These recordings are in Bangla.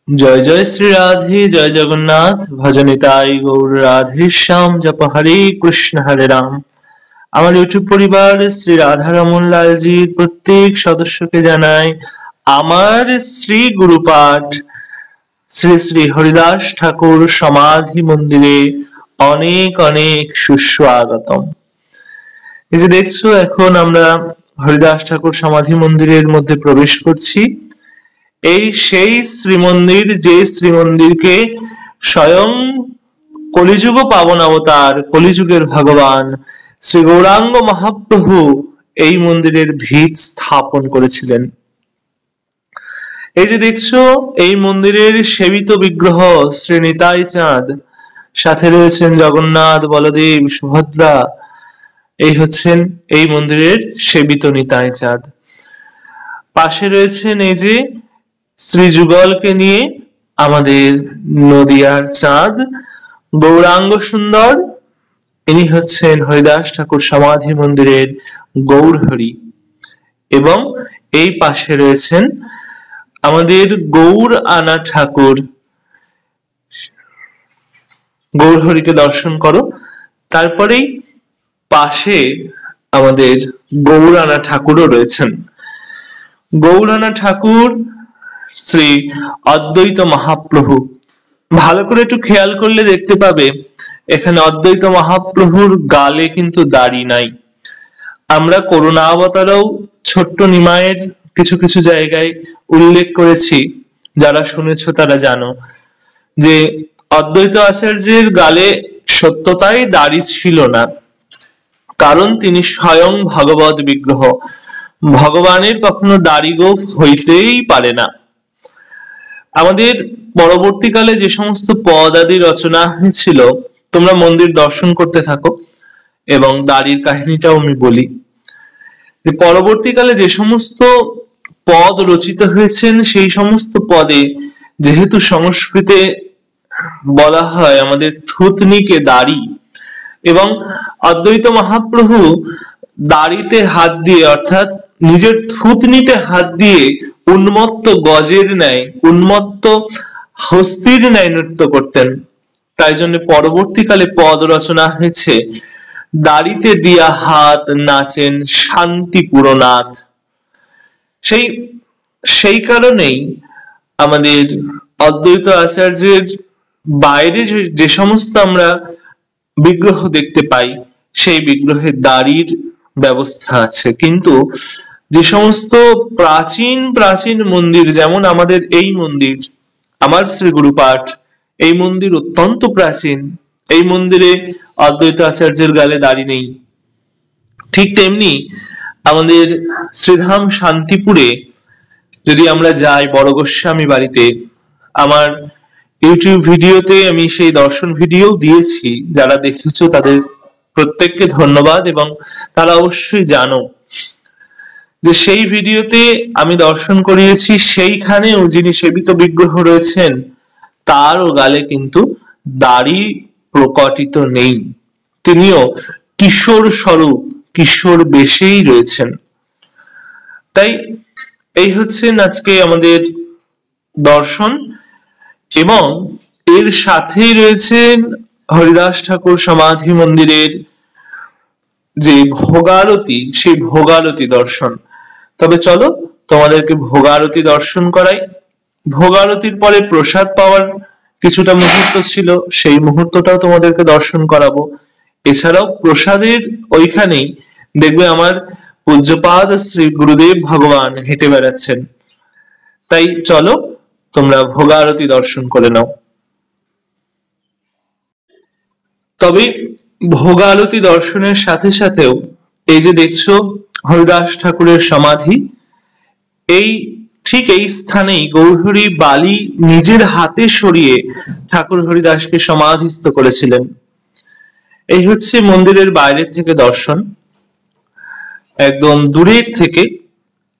জয় জয় শ্রী রাধে, জয় জগন্নাথ, ভজ নিতাই গৌর রাধে শ্যাম, জপ হরে কৃষ্ণ হরে রাম। আমার ইউটিউব পরিবার শ্রী রাধারমন লালজির প্রত্যেক সদস্যকে জানাই আমার শ্রী গুরুপাঠ শ্রী শ্রী হরিদাস ঠাকুর সমাধি মন্দিরে অনেক অনেক সুস্বাগতম। এই যে দেখছো, এখন আমরা হরিদাস ঠাকুর সমাধি মন্দিরের মধ্যে প্রবেশ করছি। এই সেই শ্রীমন্দির, যে শ্রীমন্দিরকে স্বয়ং কলিযুগ পাবন অবতার, কলিযুগের ভগবান শ্রী গৌরাঙ্গ মহাপ্রভু এই মন্দিরের ভিত স্থাপন করেছিলেন। এই যে দেখছো, এই মন্দিরের সেবিত বিগ্রহ শ্রী নিতাই চাঁদ, সাথে রয়েছেন জগন্নাথ, বলদেব, সুভদ্রা। এই হচ্ছেন এই মন্দিরের সেবিত নিতাই চাঁদ। পাশে রয়েছেন এই যে শ্রীযুগলকে নিয়ে আমাদের নদিয়ার চাঁদ, গৌরাঙ্গ সুন্দর। ইনি হচ্ছেন হরিদাস ঠাকুর সমাধি মন্দিরের গৌরহরি। এবং এই পাশে রয়েছেন আমাদের গৌর আনা ঠাকুর। গৌরহরিকে দর্শন করো। তারপরেই পাশে আমাদের গৌরানা ঠাকুরও রয়েছেন। গৌরানা ঠাকুর শ্রী অদ্বৈত মহাপ্রভু। ভালো করে একটু খেয়াল করলে দেখতে পাবে এখানে অদ্বৈত মহাপ্রভুর গালে কিন্তু দাড়ি নাই। আমরা করুণাবতারেও ছোট্ট নিমায়ের কিছু কিছু জায়গায় উল্লেখ করেছি, যারা শুনেছো তারা জানো যে অদ্বৈত আচার্যের গালে সত্যতাই দাড়ি ছিল না, কারণ তিনি স্বয়ং ভগবৎ বিগ্রহ। ভগবানের কখনো দাড়ি গোঁফ হইতেই পারে না। আমাদের পরবর্তীকালে যে সমস্ত পদ আদি রচনা হয়েছিল, তোমরা মন্দির দর্শন করতে থাকো এবং দাড়ির কাহিনীটাও আমি বলি। যে পরবর্তীকালে যে সমস্ত পদ রচিত হয়েছেন, সেই সমস্ত পদে যেহেতু সংস্কৃতে বলা হয় আমাদের থুতনিকে দাড়ি, এবং অদ্বৈত মহাপ্রভু দাড়িতে হাত দিয়ে অর্থাৎ নিজের থুতনিতে হাত দিয়ে উন্মত্ত গজের ন্যায়, উন্মত্ত হস্তির ন্যায় নৃত্য করতেন। তাই জন্য পরবর্তীকালে পদ রচনা হয়েছে দাড়িতে দিয়া হাত নাচেন শান্তিপুরনাথ। সেই কারণেই আমাদের অদ্বৈত আচার্যের বাইরে যে সমস্ত আমরা বিগ্রহ দেখতে পাই, সেই বিগ্রহের দাড়ির ব্যবস্থা আছে। কিন্তু যে সমস্ত প্রাচীন প্রাচীন মন্দির, যেমন আমাদের এই মন্দির, আমার শ্রী গুরুপাঠ, এই মন্দির অত্যন্ত প্রাচীন। এই মন্দিরে অদ্বৈত আচার্যের গালে দাড়ি নেই। ঠিক তেমনি আমাদের শ্রীধাম শান্তিপুরে যদি আমরা যাই, বড় গোস্বামী বাড়িতে, আমার ইউটিউব ভিডিওতে আমি সেই দর্শন ভিডিও দিয়েছি। যারা দেখেছো তাদের প্রত্যেককে ধন্যবাদ, এবং তারা অবশ্যই জানো যে সেই ভিডিওতে আমি দর্শন করিয়েছি, সেইখানেও যিনি সেবিত বিগ্রহ রয়েছেন তারও গালে কিন্তু দাড়ি প্রকটিত নেই। তিনিও কিশোর স্বরূপ, কিশোর বেশেই রয়েছেন। তাই এই হচ্ছেন আজকে আমাদের দর্শন, এবং এর সাথেই রয়েছেন হরিদাস ঠাকুর সমাধি মন্দিরের যে ভোগারতি, সেই ভোগারতি দর্শন। তবে চলো তোমাদেরকে ভোগারতি দর্শন করাই। ভোগারতির পরে প্রসাদ পাওয়ার কিছুটা মুহূর্ত ছিল, সেই মুহূর্তটাও তোমাদেরকে দর্শন করাবো। এছাড়াও প্রসাদের ওইখানেই দেখবে আমার পূজ্যপাদ শ্রী গুরুদেব ভগবান হেঁটে বেড়াচ্ছেন। তাই চলো তোমরা ভোগারতি দর্শন করে নাও। তবে ভোগারতি দর্শনের সাথে সাথেও এই যে দেখছো হরিদাস ঠাকুরের সমাধি, এই ঠিক এই স্থানেই গৌরহরি বালি নিজের হাতে সরিয়ে ঠাকুর হরিদাসকে সমাধিস্থ করেছিলেন। এই হচ্ছে মন্দিরের বাইরের থেকে দর্শন। একদম দূরের থেকে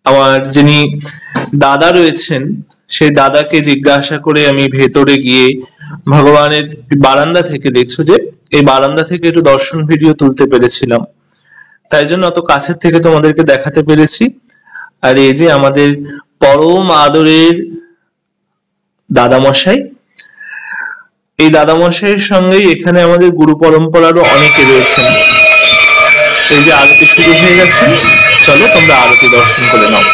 আমার যিনি দাদা রয়েছেন, সেই দাদাকে জিজ্ঞাসা করে আমি ভেতরে গিয়ে ভগবানের বারান্দা থেকে, দেখছো যে এই বারান্দা থেকে একটু দর্শন ভিডিও তুলতে পেরেছিলাম। তাই জন্য অত কাছের থেকে তোমাদেরকে দেখাতে পেরেছি। আর এই যে আমাদের পরম আদরের দাদামশাই। এই দাদামশাইয়ের সঙ্গেই এখানে আমাদের গুরু পরম্পরারও অনেকে রয়েছেন। এই যে আরতি শুরু হয়ে গেছে, চলো তোমরা আরতি দর্শন করে নাও।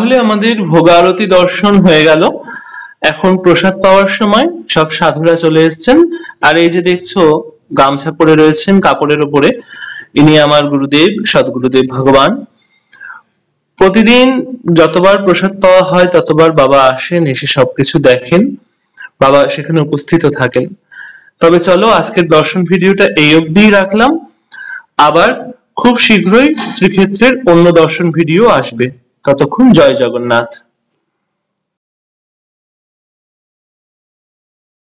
তাহলে আমাদের ভোগারতি দর্শন হয়ে গেল। এখন প্রসাদ পাওয়ার সময় সব সাধুরা চলে এসেছেন। আর এই যে দেখছো গামছা পরে রয়েছেন কাপড়ের উপরে, ইনি আমার গুরুদেব, সদ্গুরুদেব ভগবান। প্রতিদিন যতবার প্রসাদ পাওয়া হয় ততবার বাবা আসেন, এসে সবকিছু দেখেন, বাবা সেখানে উপস্থিত থাকেন। তবে চলো আজকের দর্শন ভিডিওটা এই অবধিই রাখলাম। আবার খুব শীঘ্রই শ্রীক্ষেত্রের অন্য দর্শন ভিডিও আসবে। ততক্ষণ জয় জগন্নাথ।